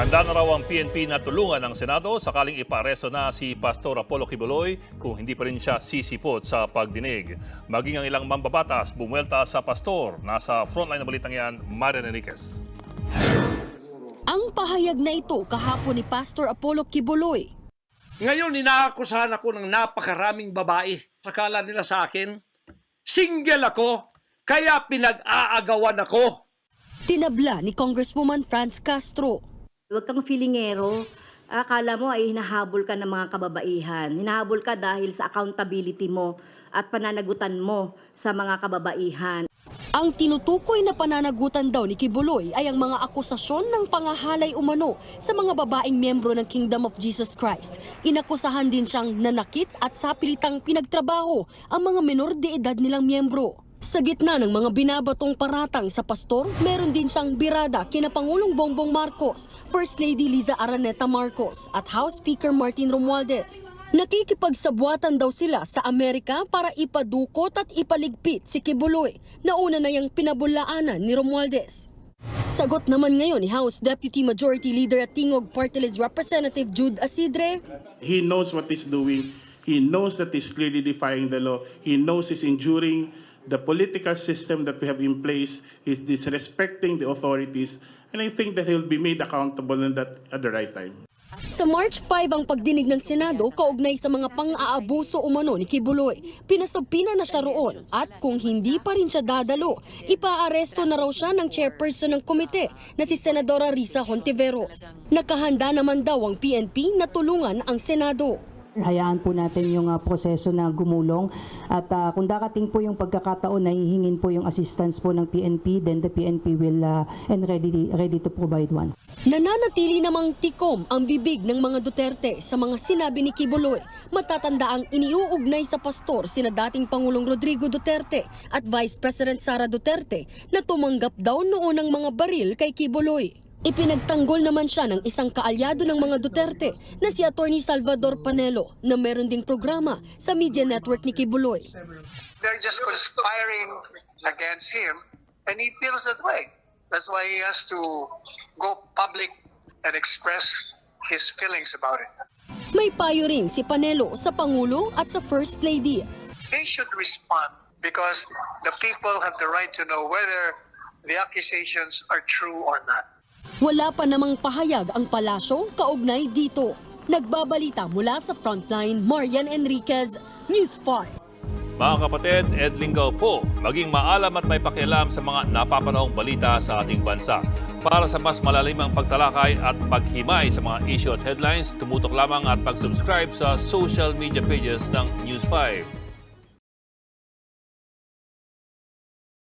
Handa na raw ang PNP na tulungan ng Senado sakaling iparesto na si Pastor Apollo Quiboloy kung hindi pa rin siya sisipot sa pagdinig. Maging ang ilang mambabatas bumuelta sa pastor. Nasa frontline na balitang yan, Marian Enriquez. Ang pahayag na ito kahapon ni Pastor Apollo Quiboloy. Ngayon, inaakusahan ako ng napakaraming babae. Sakala nila sa akin, single ako, kaya pinag-aagawan ako. Tinabla ni Congresswoman Franz Castro. Huwag kang feelingero. Akala mo ay hinahabol ka ng mga kababaihan. Hinahabol ka dahil sa accountability mo at pananagutan mo sa mga kababaihan. Ang tinutukoy na pananagutan daw ni Quiboloy ay ang mga akusasyon ng pangahalay umano sa mga babaeng miyembro ng Kingdom of Jesus Christ. Inakusahan din siyang nanakit at sapilitang pinagtrabaho ang mga menor de edad nilang miyembro. Sa gitna ng mga binabatong paratang sa pastor, meron din siyang birada kina Pangulong Bongbong Marcos, First Lady Liza Araneta Marcos at House Speaker Martin Romualdez. Nakikipagsabwatan daw sila sa Amerika para ipadukot at ipaligpit si Quiboloy na una na yang pinabulaanan ni Romualdez. Sagot naman ngayon ni House Deputy Majority Leader at Tingog Party List Representative Jude Asidre. He knows what he's doing. He knows that he's clearly defying the law. He knows he's injuring the political system that we have in place. He's disrespecting the authorities. And I think that he'll be made accountable in that at the right time. Sa March 5 ang pagdinig ng Senado kaugnay sa mga pang-aabuso umano ni Quiboloy. Pinasabpina na siya roon at kung hindi pa rin siya dadalo, ipaaresto na raw siya ng chairperson ng komite na si Senadora Risa Hontiveros. Nakahanda naman daw ang PNP na tulungan ang Senado. Hayaan po natin yung proseso na gumulong at kung darating po yung pagkakataon na hihingin po yung assistance po ng PNP, then the PNP will and ready to provide one. Nananatili namang tikom ang bibig ng mga Duterte sa mga sinabi ni Quiboloy. Matatandaang iniuugnay sa pastor sina dating Pangulong Rodrigo Duterte at Vice President Sara Duterte na tumanggap daw noon ng mga baril kay Quiboloy. Ipinagtanggol naman siya ng isang kaalyado ng mga Duterte na si Attorney Salvador Panelo na meron ding programa sa media network ni Quiboloy. They're just conspiring against him and he feels that way. That's why he has to go public and express his feelings about it. May payo rin si Panelo sa Pangulo at sa First Lady. They should respond because the people have the right to know whether the accusations are true or not. Wala pa namang pahayag ang palasyo kaugnay dito. Nagbabalita mula sa Frontline, Marian Enriquez, News 5. Mga kapatid, Ed Lingaw po, maging maalam at may pakialam sa mga napapanahong balita sa ating bansa. Para sa mas malalimang pagtalakay at paghimay sa mga issue at headlines, tumutok lamang at pag-subscribe sa social media pages ng News 5.